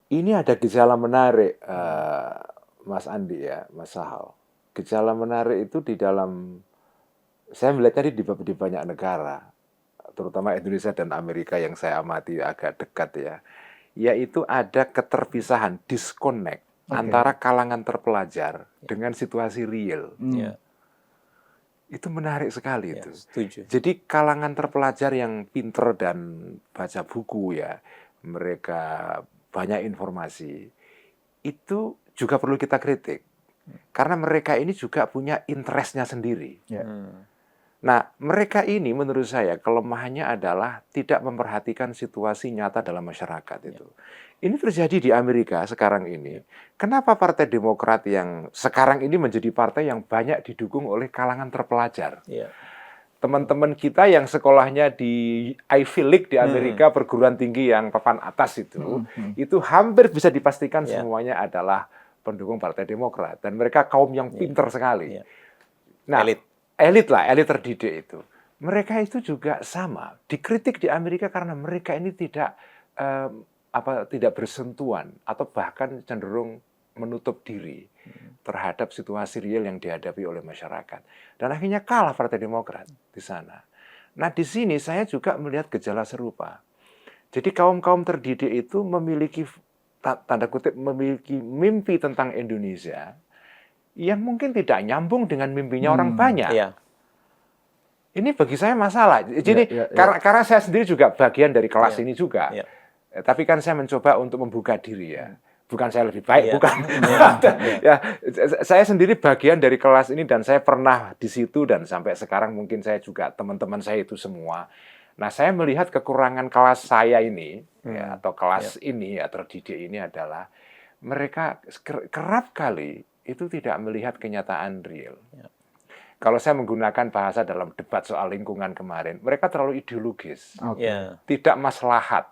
ini ada gejala menarik, Mas Andi ya, Mas Sahal. Gejala menarik itu di dalam, saya melihatnya di banyak negara, terutama Indonesia dan Amerika yang saya amati agak dekat ya, yaitu ada keterpisahan, disconnect antara kalangan terpelajar dengan situasi real. Itu menarik sekali itu. Setuju. Jadi kalangan terpelajar yang pinter dan baca buku ya, mereka banyak informasi, itu juga perlu kita kritik. Karena mereka ini juga punya interestnya sendiri. Nah, mereka ini menurut saya kelemahannya adalah tidak memperhatikan situasi nyata dalam masyarakat itu. Ini terjadi di Amerika sekarang ini. Kenapa Partai Demokrat yang sekarang ini menjadi partai yang banyak didukung oleh kalangan terpelajar? Teman-teman kita yang sekolahnya di Ivy League di Amerika, perguruan tinggi yang papan atas itu hampir bisa dipastikan semuanya adalah pendukung Partai Demokrat. Dan mereka kaum yang pinter sekali. Nah, elit terdidik itu. Mereka itu juga sama, dikritik di Amerika karena mereka ini tidak bersentuhan atau bahkan cenderung menutup diri terhadap situasi real yang dihadapi oleh masyarakat. Dan akhirnya kalah Partai Demokrat di sana. Nah, di sini saya juga melihat gejala serupa. Jadi kaum-kaum terdidik itu memiliki, tanda kutip, memiliki mimpi tentang Indonesia yang mungkin tidak nyambung dengan mimpinya orang banyak. Ini bagi saya masalah. Jadi karena saya sendiri juga bagian dari kelas ini juga. Tapi kan saya mencoba untuk membuka diri ya. Bukan saya lebih baik, bukan. Ya, saya sendiri bagian dari kelas ini dan saya pernah di situ dan sampai sekarang mungkin saya juga teman-teman saya itu semua. Nah, saya melihat kekurangan kelas saya ini ya, atau kelas ini ya, terdidik ini adalah mereka kerap kali itu tidak melihat kenyataan real. Kalau saya menggunakan bahasa dalam debat soal lingkungan kemarin, mereka terlalu ideologis, tidak maslahat,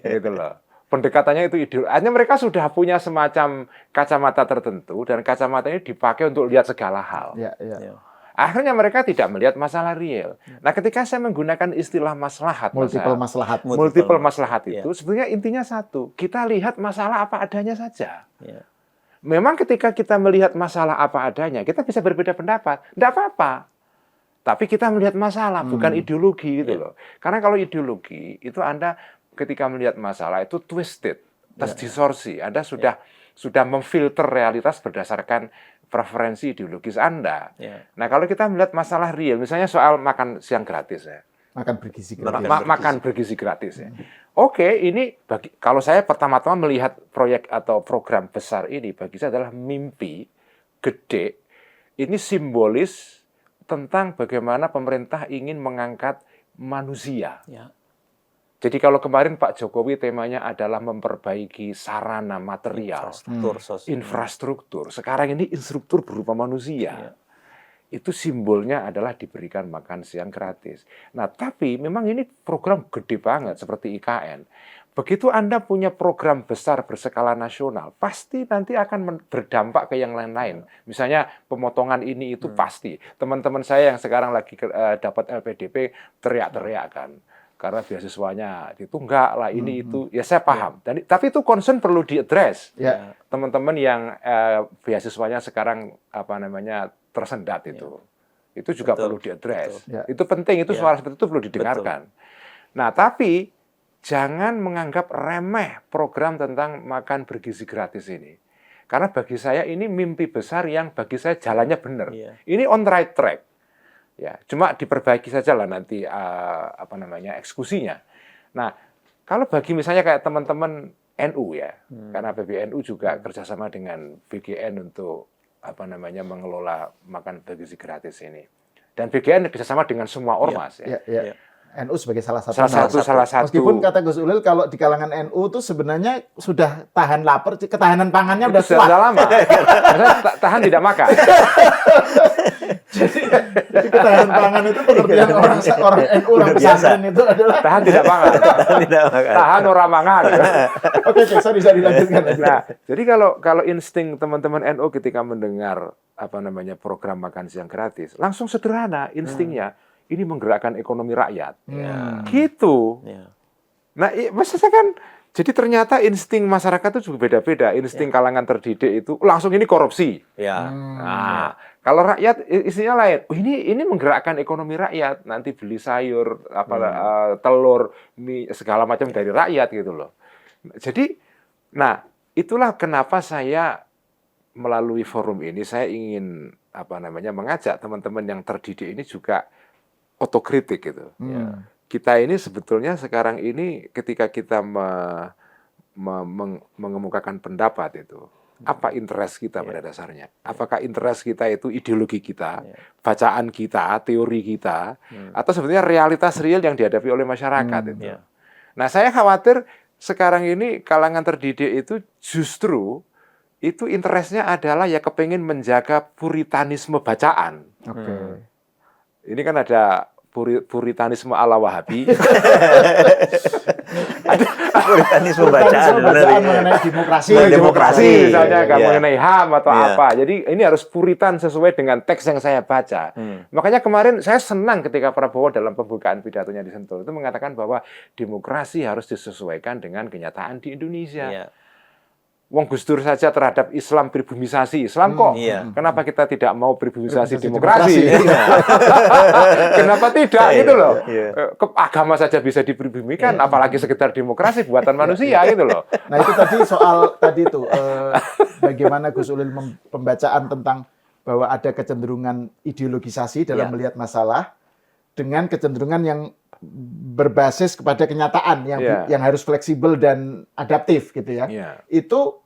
gitu loh. Pendekatannya itu ideologis. Hanya mereka sudah punya semacam kacamata tertentu dan kacamata ini dipakai untuk lihat segala hal. Akhirnya mereka tidak melihat masalah real. Nah, ketika saya menggunakan istilah maslahat, multiple maslahat itu sebenarnya intinya satu, kita lihat masalah apa adanya saja. Memang ketika kita melihat masalah apa adanya, kita bisa berbeda pendapat. Tidak apa-apa. Tapi kita melihat masalah, bukan ideologi gitu loh. Karena kalau ideologi, itu Anda ketika melihat masalah itu twisted, distorsi. Anda sudah memfilter realitas berdasarkan preferensi ideologis Anda. Nah, kalau kita melihat masalah real, misalnya soal makan siang gratis ya. Makan bergizi gratis. Makan bergizi gratis ya. Oke, ini kalau saya pertama-tama melihat proyek atau program besar ini, bagi saya adalah mimpi gede. Ini simbolis tentang bagaimana pemerintah ingin mengangkat manusia. Jadi kalau kemarin Pak Jokowi temanya adalah memperbaiki sarana material, infrastruktur. Sekarang ini infrastruktur berupa manusia. Itu simbolnya adalah diberikan makan siang gratis. Nah, tapi memang ini program gede banget seperti IKN. Begitu Anda punya program besar berskala nasional, pasti nanti akan berdampak ke yang lain-lain. Misalnya pemotongan ini itu pasti. Teman-teman saya yang sekarang lagi dapat LPDP teriak-teriak kan. Karena beasiswanya itu enggak lah, ini itu. Ya saya paham. Tapi itu concern perlu diadres. Teman-teman yang beasiswanya sekarang tersendat itu juga perlu diadres. Itu penting, itu suara seperti itu perlu didengarkan. Nah, tapi jangan menganggap remeh program tentang makan bergizi gratis ini. Karena bagi saya ini mimpi besar yang bagi saya jalannya benar. Ini on the right track. Ya, cuma diperbaiki saja lah nanti eksekusinya. Nah, kalau bagi misalnya kayak teman-teman NU ya, karena PBNU juga kerjasama dengan BGN untuk mengelola makan bergizi gratis ini. Dan BGN kerjasama dengan semua ormas ya. NU sebagai salah satu. Meskipun kata Gus Ulil kalau di kalangan NU itu sebenarnya sudah tahan lapar, ketahanan pangannya udah kuat. Sudah lama. Tahan tidak makan. Jadi ketahanan pangan itu pengertian orang NU, orang pesantren itu adalah tahan tidak makan. Tahan orang mangan. Oke, sorry, bisa dilanjutkan. Nah, jadi kalau insting teman-teman NU ketika mendengar program makan siang gratis, langsung sederhana instingnya. Ini menggerakkan ekonomi rakyat. Gitu. Nah, maksudnya kan Jadi ternyata insting masyarakat itu juga beda-beda. Insting kalangan terdidik itu langsung ini korupsi. Ya. Nah, kalau rakyat isinya lain. Oh, ini menggerakkan ekonomi rakyat. Nanti beli sayur, telur, mie, segala macam dari rakyat gitu loh. Jadi, nah itulah kenapa saya melalui forum ini saya ingin mengajak teman-teman yang terdidik ini juga otokritik gitu. Kita ini sebetulnya sekarang ini ketika kita mengemukakan pendapat itu, apa interest kita pada dasarnya? Apakah interest kita itu ideologi kita, bacaan kita, teori kita, atau sebetulnya realitas real yang dihadapi oleh masyarakat itu? Nah, saya khawatir sekarang ini kalangan terdidik itu justru itu interestnya adalah ya kepengen menjaga puritanisme bacaan. Ini kan ada puritanisme ala Wahabi. Puritanisme bacaan mengenai demokrasi misalnya, nggak mengenai HAM atau apa. Jadi ini harus puritan sesuai dengan teks yang saya baca. Makanya kemarin saya senang ketika Prabowo dalam pembukaan pidatonya di Sentul itu mengatakan bahwa demokrasi harus disesuaikan dengan kenyataan di Indonesia. Wong Gus Dur saja terhadap Islam pribumisasi Islam kok. Kenapa kita tidak mau pribumisasi demokrasi? Kenapa tidak gitu loh? Agama saja bisa dipribumikan, apalagi sekedar demokrasi buatan manusia gitu loh. Nah itu tadi soal bagaimana Gus Ulil pembacaan tentang bahwa ada kecenderungan ideologisasi dalam melihat masalah dengan kecenderungan yang berbasis kepada kenyataan yang harus fleksibel dan adaptif gitu ya. Itu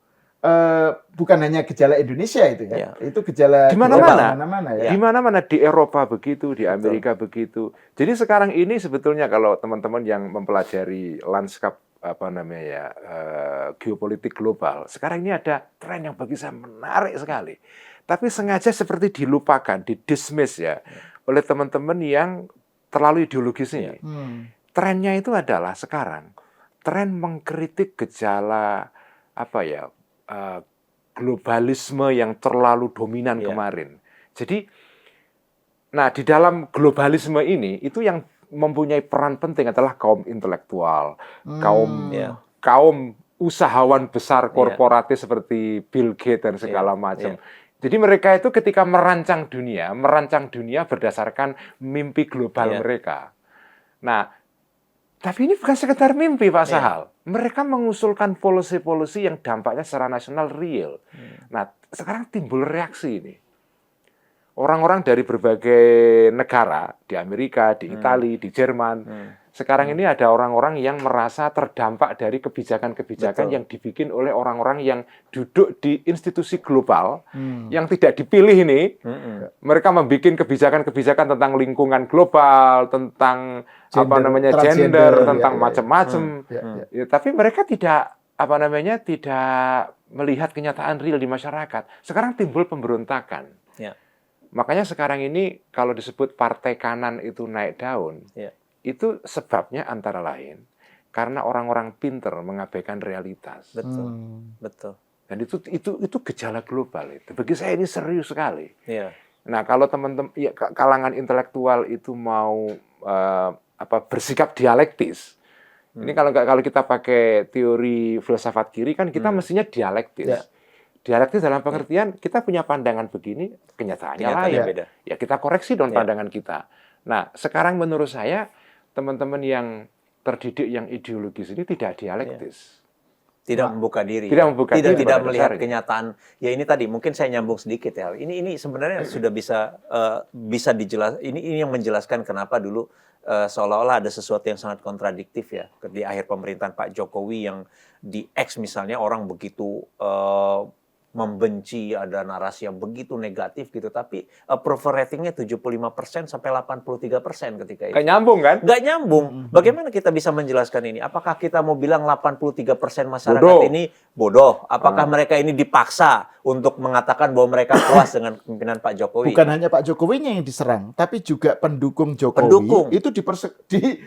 bukan hanya gejala Indonesia itu ya. Itu gejala di mana-mana ya. Di mana-mana, di Eropa begitu, di Amerika begitu. Jadi sekarang ini sebetulnya kalau teman-teman yang mempelajari lanskap geopolitik global, sekarang ini ada tren yang bagi saya menarik sekali. Tapi sengaja seperti dilupakan, dismiss ya oleh teman-teman yang terlalu ideologis ini. Trennya itu adalah sekarang tren mengkritik gejala globalisme yang terlalu dominan kemarin. Jadi, nah di dalam globalisme ini itu yang mempunyai peran penting adalah kaum intelektual, kaum usahawan besar korporatif seperti Bill Gates dan segala macam. Jadi mereka itu ketika merancang dunia berdasarkan mimpi global mereka. Nah, tapi ini bukan sekedar mimpi, Pak Sahal. Mereka mengusulkan policy-policy yang dampaknya secara nasional real. Nah, sekarang timbul reaksi ini. Orang-orang dari berbagai negara, di Amerika, di Italia, di Jerman, sekarang ini ada orang-orang yang merasa terdampak dari kebijakan-kebijakan yang dibikin oleh orang-orang yang duduk di institusi global, yang tidak dipilih ini. Mereka membuat kebijakan-kebijakan tentang lingkungan global, tentang gender, tentang macam-macam. Tapi mereka tidak tidak melihat kenyataan real di masyarakat. Sekarang timbul pemberontakan. Makanya sekarang ini kalau disebut partai kanan itu naik daun, itu sebabnya antara lain karena orang-orang pinter mengabaikan realitas. Betul. Dan itu gejala global itu. Bagi saya ini serius sekali. Nah, kalau teman-teman kalangan intelektual itu mau bersikap dialektis. Ini kalau kita pakai teori filsafat kiri kan kita mestinya dialektis. Dialektis dalam pengertian kita punya pandangan begini, kenyataannya lain. Beda. Ya kita koreksi dong pandangan kita. Nah, sekarang menurut saya teman-teman yang terdidik yang ideologis ini tidak dialektis. Tidak membuka diri. Tidak melihat kenyataan. Ya ini tadi mungkin saya nyambung sedikit ya. Ini sebenarnya sudah bisa dijelaskan. Ini yang menjelaskan kenapa dulu seolah-olah ada sesuatu yang sangat kontradiktif ya di akhir pemerintahan Pak Jokowi yang di X misalnya orang begitu membenci, ada narasi yang begitu negatif gitu, tapi approval ratingnya 75% sampai 83% ketika itu. Nggak nyambung kan? Nggak nyambung. Bagaimana kita bisa menjelaskan ini? Apakah kita mau bilang 83% masyarakat ini bodoh? Apakah mereka ini dipaksa untuk mengatakan bahwa mereka puas dengan kepemimpinan Pak Jokowi? Bukan hanya Pak Jokowinya yang diserang, tapi juga pendukung Jokowi itu dipersekusi.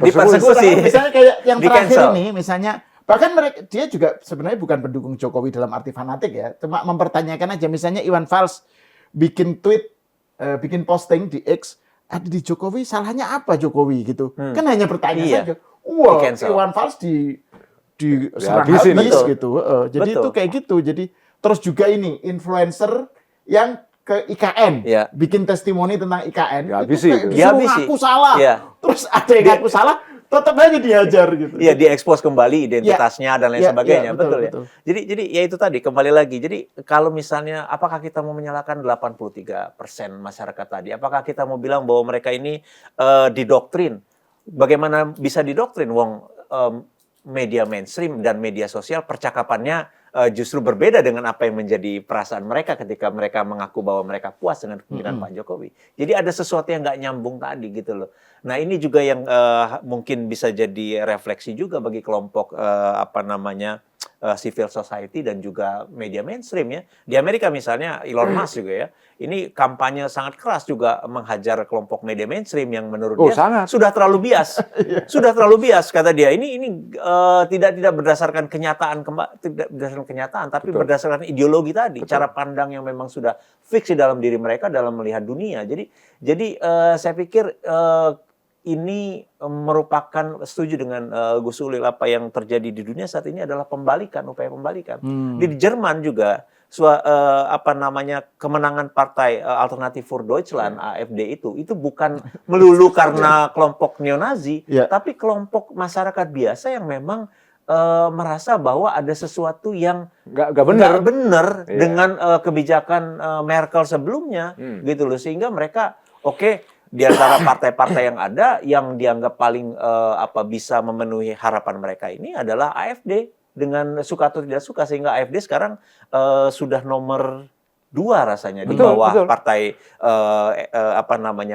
Misalnya kayak yang terakhir ini, misalnya bahkan dia juga sebenarnya bukan pendukung Jokowi dalam arti fanatik ya, cuma mempertanyakan aja. Misalnya Iwan Fals bikin tweet, bikin posting di X, ada di Jokowi, salahnya apa Jokowi gitu? Kan hanya bertanya saja. Wah, Iwan Fals diserang Dihabisin. habis Betul. gitu. Jadi Betul. itu kayak gitu. Jadi terus juga ini influencer yang ke IKN Iya. bikin testimoni tentang IKN Dihabisi kayak itu. disuruh Dihabisi. ngaku salah. Iya. Terus ada yang ngaku salah, tetap aja dihajar gitu. Iya, diekspos kembali identitasnya dan lain Iya, sebagainya, iya, betul, betul. ya. Jadi ya itu tadi kembali lagi. Jadi kalau misalnya apakah kita mau menyalahkan 83% masyarakat tadi? Apakah kita mau bilang bahwa mereka ini didoktrin? Bagaimana bisa didoktrin? Wong media mainstream dan media sosial percakapannya justru berbeda dengan apa yang menjadi perasaan mereka ketika mereka mengaku bahwa mereka puas dengan kepemimpinan Pak Jokowi. Jadi ada sesuatu yang nggak nyambung tadi gitu loh. Nah ini juga yang mungkin bisa jadi refleksi juga bagi kelompok civil society dan juga media mainstream ya. Di Amerika misalnya Elon Musk juga ya. Ini kampanye sangat keras juga menghajar kelompok media mainstream yang menurut dia sangat. sudah terlalu bias. Sudah terlalu bias kata dia. Ini tidak berdasarkan kenyataan tidak berdasarkan kenyataan tapi Betul. berdasarkan ideologi tadi, Betul. cara pandang yang memang sudah fix di dalam diri mereka dalam melihat dunia. Jadi saya pikir ini merupakan setuju dengan Gus Ulil apa yang terjadi di dunia saat ini adalah upaya pembalikan. Di Jerman juga kemenangan partai Alternative für Deutschland AfD itu bukan melulu karena kelompok neo-Nazi, tapi kelompok masyarakat biasa yang memang merasa bahwa ada sesuatu yang nggak benar Iya. Dengan kebijakan Merkel sebelumnya, gitu loh, sehingga mereka di antara partai-partai yang ada yang dianggap paling bisa memenuhi harapan mereka ini adalah AfD dengan suka atau tidak suka, sehingga AfD sekarang sudah nomor 2 rasanya di bawah partai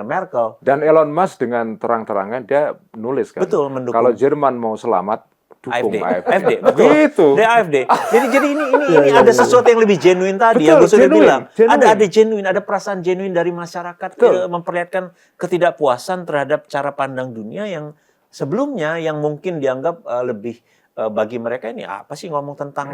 Merkel. Dan Elon Musk dengan terang-terangan dia nulis kan, Betul, mendukung. kalau Jerman mau selamat dukung AfD. betul. Gitu. Dia AfD. Jadi ini ada sesuatu yang lebih genuine tadi Betul, yang gue sudah genuine, bilang. genuine. Ada genuine, ada perasaan genuine dari masyarakat memperlihatkan ketidakpuasan terhadap cara pandang dunia yang sebelumnya yang mungkin dianggap lebih bagi mereka ini apa sih ngomong tentang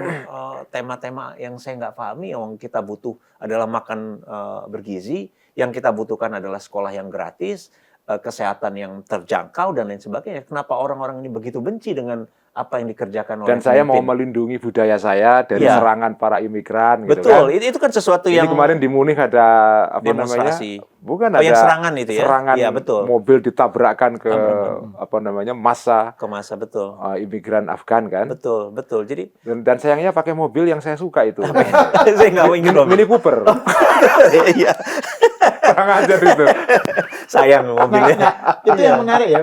tema-tema yang saya nggak pahami. Yang kita butuh adalah makan bergizi, yang kita butuhkan adalah sekolah yang gratis, kesehatan yang terjangkau dan lain sebagainya. Kenapa orang-orang ini begitu benci dengan apa yang dikerjakan oleh Dan saya mau pemimpin? melindungi budaya saya dari serangan para imigran. Betul, gitu kan. itu kan sesuatu Ini yang kemarin di Munich ada demonstrasi. Bukan Oh, ada yang serangan itu ya? serangan Iya, betul. mobil ditabrakkan ke massa ke masa, betul. imigran Afgan kan. Betul. Jadi Dan sayangnya pakai mobil yang saya suka itu. saya nggak mau ingin Mini Cooper. Iya, Kurang ajar itu. sayang mobilnya. Itu yang menarik ya,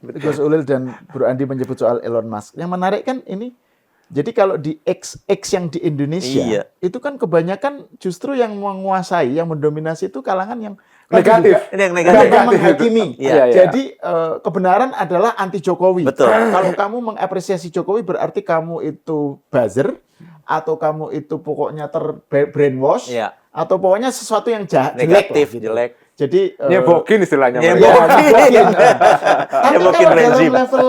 Gus Ulil dan Bro Andi menyebut soal Elon Musk. Yang menarik kan ini, jadi kalau di X yang di Indonesia, itu kan kebanyakan justru yang menguasai, yang mendominasi itu kalangan yang Negatif. Ini yang negatif. gampang menghakimi. Iya. Jadi kebenaran adalah anti Jokowi. Betul. Kalau kamu mengapresiasi Jokowi berarti kamu itu buzzer, atau kamu itu pokoknya brainwash, atau pokoknya sesuatu yang Negatif, jelek. jelek. Jadi Nyebokin istilahnya. Nyebokin. Tapi Nyebokin kalau dalam rezim. level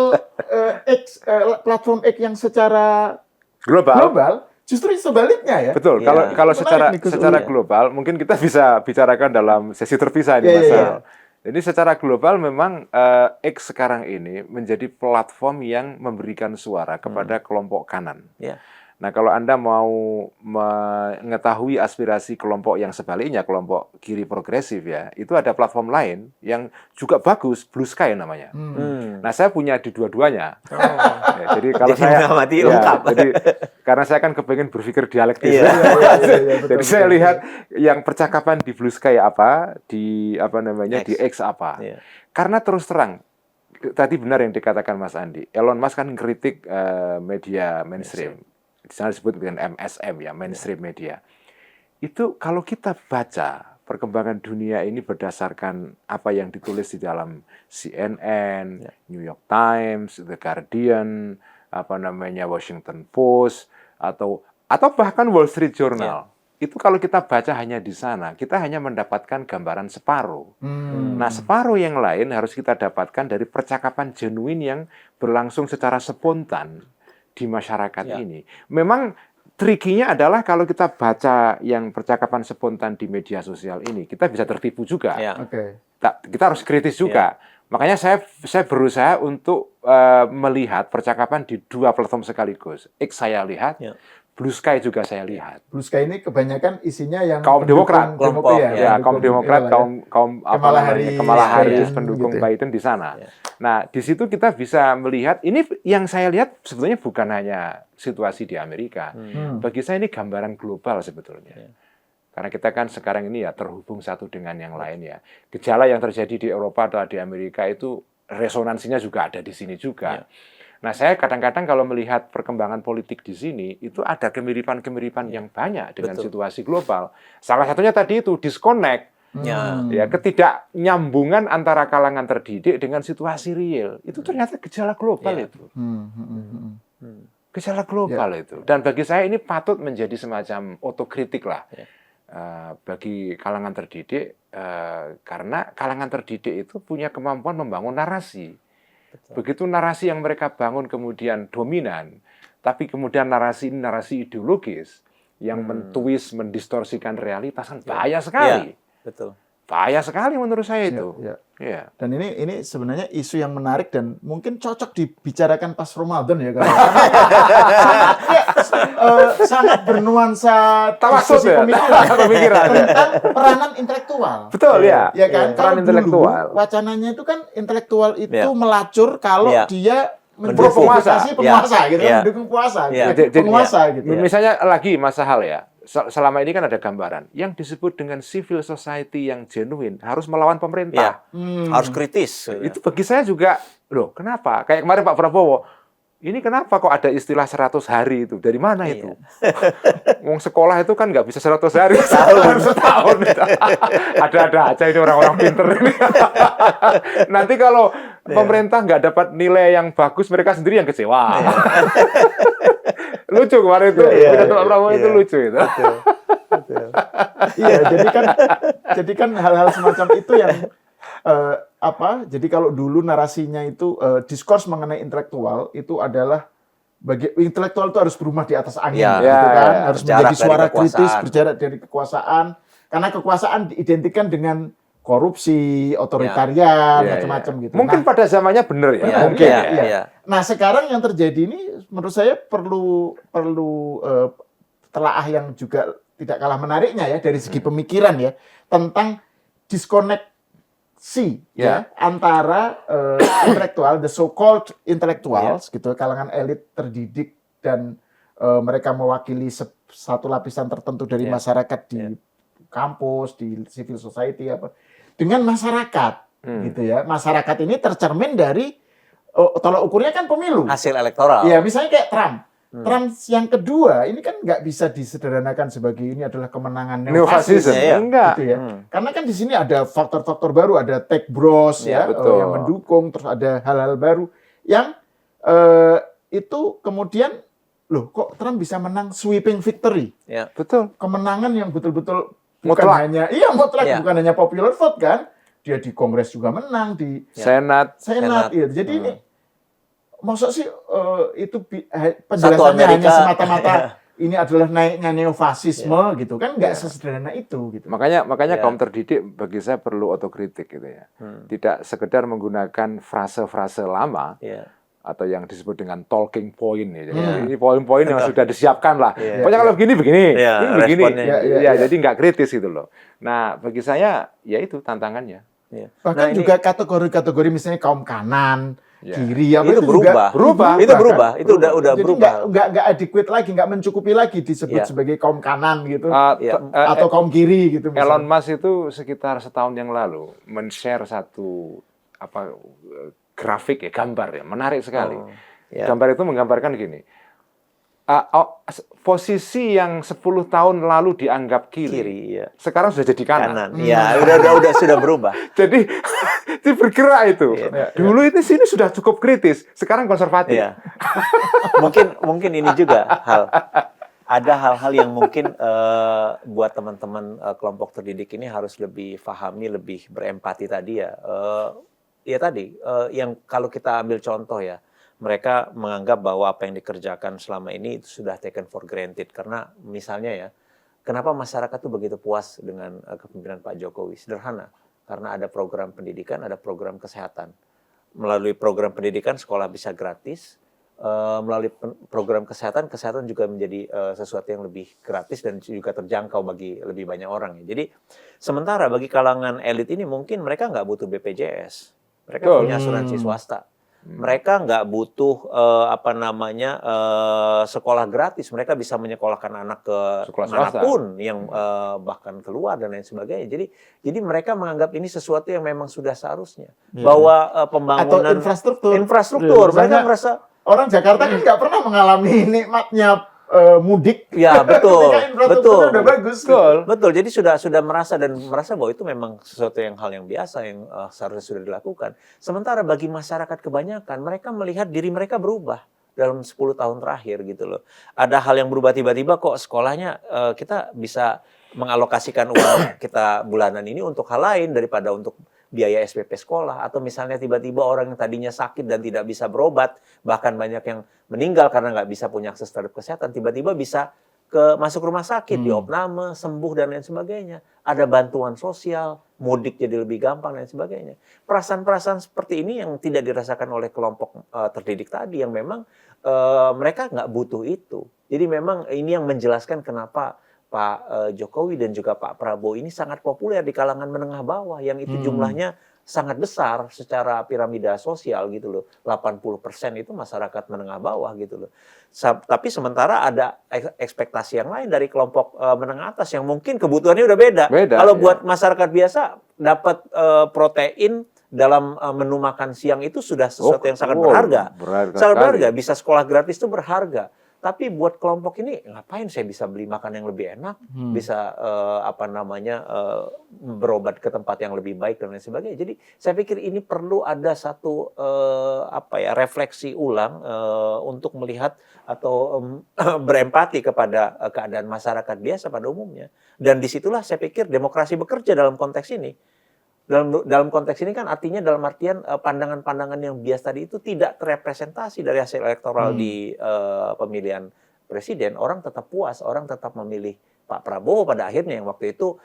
platform X yang secara Global. global, justru sebaliknya ya. Betul. Iya. Kalau Menarik nih, Gus secara Uli, ya. global, mungkin kita bisa bicarakan dalam sesi terpisah ini, Iya, Mas iya, Al. Jadi secara global memang X sekarang ini menjadi platform yang memberikan suara kepada kelompok kanan. Iya. Nah, kalau Anda mau mengetahui aspirasi kelompok yang sebaliknya, kelompok kiri progresif ya, itu ada platform lain yang juga bagus, Blue Sky namanya. Nah, saya punya di dua-duanya. Ya, jadi kalau Jadi saya mengamati lengkap. jadi karena saya kan kepengen berpikir dialektis. Iya. Jadi saya lihat yang percakapan di Blue Sky apa, di di X apa. Iya. Karena terus terang tadi benar yang dikatakan Mas Andi. Elon Musk kan kritik media mainstream. Di sana disebut dengan MSM ya, mainstream media. Itu kalau kita baca perkembangan dunia ini berdasarkan apa yang ditulis di dalam CNN, New York Times, The Guardian, Washington Post, atau bahkan Wall Street Journal. Itu kalau kita baca hanya di sana, kita hanya mendapatkan gambaran separuh. Nah, separuh yang lain harus kita dapatkan dari percakapan genuine yang berlangsung secara spontan di masyarakat ini. Memang trikinya adalah kalau kita baca yang percakapan spontan di media sosial ini, kita bisa tertipu juga. Oke. Kita harus kritis juga. Makanya saya berusaha untuk melihat percakapan di dua platform sekaligus. X saya lihat, Ya. Blue Sky juga saya lihat. Blue Sky ini kebanyakan isinya yang Kaum pendukung Demokrat, kelompok, ya, kaum pendukung Demokrat, inilah ya. kaum apa Kamala namanya, Harris, Kamala Harris, Biden, pendukung gitu ya. Biden di sana. Ya. Nah, di situ kita bisa melihat ini yang saya lihat sebetulnya bukan hanya situasi di Amerika. Bagi saya ini gambaran global sebetulnya. Ya. Karena kita kan sekarang ini ya terhubung satu dengan yang lain ya. Gejala yang terjadi di Eropa atau di Amerika itu resonansinya juga ada di sini juga. Ya. Nah, saya kadang-kadang kalau melihat perkembangan politik di sini, itu ada kemiripan-kemiripan yang banyak dengan Betul. situasi global. Salah satunya tadi itu disconnect, Ya. ya, ketidaknyambungan antara kalangan terdidik dengan situasi real. Itu ternyata gejala global Ya. itu. Hmm. Gejala global itu. Dan bagi saya ini patut menjadi semacam otokritik lah. Ya. Bagi kalangan terdidik, karena kalangan terdidik itu punya kemampuan membangun narasi. Begitu narasi yang mereka bangun kemudian dominan, tapi kemudian narasi ini narasi ideologis yang mentwist, mendistorsikan realitas, kan bahaya sekali. Betul. Bahaya sekali menurut saya itu. Ya. Ya. Dan ini sebenarnya isu yang menarik dan mungkin cocok dibicarakan pas Ramadan ya, karena sangat bernuansa Tawassut diskusi ya? pemikiran tentang peranan intelektual. Betul ya. Ya kan, Peran kalau dulu intelektual. wacananya itu kan intelektual itu Ya. melacur kalau Ya. dia Mendukung. mendukung penguasa gitu, Ya. mendukung puasa, Ya. penguasa gitu. Misalnya lagi masa hal ya, selama ini kan ada gambaran yang disebut dengan civil society yang genuine harus melawan pemerintah. Harus kritis. Itu bagi saya juga, loh kenapa? Kayak kemarin Pak Prabowo, ini kenapa kok ada istilah 100 hari itu? Dari mana itu? Wong sekolah itu kan nggak bisa 100 hari, setahun. Ada-ada aja ini orang-orang pinter ini. Nanti kalau pemerintah nggak dapat nilai yang bagus, mereka sendiri yang kecewa. Lucu kemarin itu, pidato Pak Prabowo itu lucu itu. Iya, jadi kan hal-hal semacam itu yang jadi kalau dulu narasinya itu diskurs mengenai intelektual itu adalah intelektual itu harus berumah di atas angin, gitu kan, harus menjadi suara kritis, berjarak dari kekuasaan, karena kekuasaan diidentikan dengan korupsi, otoritarian, macam-macam gitu. Mungkin pada zamannya benar ya. Mungkin. Nah, sekarang yang terjadi ini menurut saya perlu telaah yang juga tidak kalah menariknya ya dari segi pemikiran ya tentang diskoneksi ya antara intelektual, the so-called intellectuals gitu, kalangan elit terdidik dan mereka mewakili satu lapisan tertentu dari masyarakat di kampus, di civil society apa, dengan masyarakat gitu ya. Masyarakat ini tercermin dari tolak ukurnya kan pemilu. Hasil elektoral. Ya, misalnya kayak Trump. Trump yang kedua ini kan nggak bisa disederhanakan sebagai ini adalah kemenangan neofasis, enggak. Gitu ya. Karena kan di sini ada faktor-faktor baru, ada tech bros yang mendukung, terus ada hal-hal baru yang itu kemudian loh kok Trump bisa menang sweeping victory? Ya. Betul. Kemenangan yang betul-betul bukan hanya mutlak, bukan hanya popular vote kan? Dia di Kongres juga menang, di Senat. Iya. Jadi ini maksud sih itu penjelasannya hanya semata-mata ini adalah naiknya neofasisme gitu kan, nggak sesederhana itu gitu. Makanya kaum terdidik bagi saya perlu otokritik gitu ya. Tidak sekedar menggunakan frase-frase lama atau yang disebut dengan talking point ya. Ini poin-poin yang sudah disiapkan lah. Pokoknya kalau begini ini begini. Jadi nggak kritis gitu loh. Nah, bagi saya ya itu tantangannya. Bahkan juga kategori-kategori misalnya kaum kanan, kiri itu berubah. Itu udah jadi berubah. Nggak adequate lagi, nggak mencukupi lagi disebut sebagai kaum kanan gitu atau kaum kiri gitu. Misalnya. Elon Musk itu sekitar setahun yang lalu men-share satu grafik ya, gambar ya, menarik sekali. Gambar itu menggambarkan gini. Posisi yang 10 tahun lalu dianggap kiri sekarang sudah jadi kanan. Ya, sudah berubah. Jadi bergerak itu. Dulu itu sini sudah cukup kritis, sekarang konservatif. Mungkin ini juga ada hal-hal yang mungkin buat teman-teman kelompok terdidik ini harus lebih pahami, lebih berempati tadi ya. Yang kalau kita ambil contoh ya, mereka menganggap bahwa apa yang dikerjakan selama ini itu sudah taken for granted. Karena misalnya ya, kenapa masyarakat tuh begitu puas dengan kepemimpinan Pak Jokowi? Sederhana, karena ada program pendidikan, ada program kesehatan. Melalui program pendidikan sekolah bisa gratis, melalui program kesehatan juga menjadi sesuatu yang lebih gratis dan juga terjangkau bagi lebih banyak orang. Jadi sementara bagi kalangan elit ini mungkin mereka nggak butuh BPJS, mereka punya asuransi swasta. Mereka nggak butuh sekolah gratis. Mereka bisa menyekolahkan anak ke manapun yang bahkan keluar dan lain sebagainya. Jadi mereka menganggap ini sesuatu yang memang sudah seharusnya. Bahwa pembangunan atau infrastruktur. Mereka merasa orang Jakarta kan nggak pernah mengalami nikmatnya mudik. Ya betul, betul, udah bagus. Betul. Jadi sudah merasa bahwa itu memang sesuatu hal yang biasa yang seharusnya sudah dilakukan. Sementara bagi masyarakat kebanyakan mereka melihat diri mereka berubah dalam 10 tahun terakhir gitu loh. Ada hal yang berubah tiba-tiba kok sekolahnya kita bisa mengalokasikan uang kita bulanan ini untuk hal lain daripada untuk biaya SPP sekolah, atau misalnya tiba-tiba orang yang tadinya sakit dan tidak bisa berobat, bahkan banyak yang meninggal karena nggak bisa punya akses terhadap kesehatan, tiba-tiba bisa masuk rumah sakit, diopname, sembuh dan lain sebagainya. Ada bantuan sosial, mudik jadi lebih gampang dan sebagainya. Perasaan-perasaan seperti ini yang tidak dirasakan oleh kelompok terdidik tadi, yang memang mereka nggak butuh itu. Jadi memang ini yang menjelaskan kenapa Pak Jokowi dan juga Pak Prabowo ini sangat populer di kalangan menengah bawah, yang itu jumlahnya sangat besar secara piramida sosial gitu loh. 80% itu masyarakat menengah bawah gitu loh. Tapi sementara ada ekspektasi yang lain dari kelompok menengah atas yang mungkin kebutuhannya udah beda. Kalau buat masyarakat biasa dapat protein dalam menu makan siang itu sudah sesuatu yang sangat berharga. Sangat berharga, bisa sekolah gratis itu berharga. Tapi buat kelompok ini ngapain saya bisa beli makan yang lebih enak, bisa berobat ke tempat yang lebih baik dan lain sebagainya. Jadi saya pikir ini perlu ada satu refleksi ulang untuk melihat atau berempati kepada keadaan masyarakat biasa pada umumnya. Dan disitulah saya pikir demokrasi bekerja dalam konteks ini. Dalam konteks ini kan artinya dalam artian pandangan-pandangan yang bias tadi itu tidak terrepresentasi dari hasil elektoral di pemilihan presiden. Orang tetap puas, orang tetap memilih Pak Prabowo pada akhirnya yang waktu itu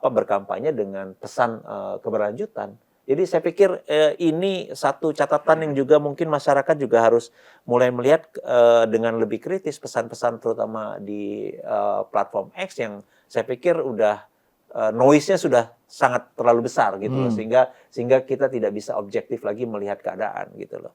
berkampanye dengan pesan keberlanjutan. Jadi saya pikir ini satu catatan yang juga mungkin masyarakat juga harus mulai melihat dengan lebih kritis pesan-pesan terutama di platform X yang saya pikir udah noise-nya sudah sangat terlalu besar gitu loh, sehingga kita tidak bisa objektif lagi melihat keadaan gitu loh.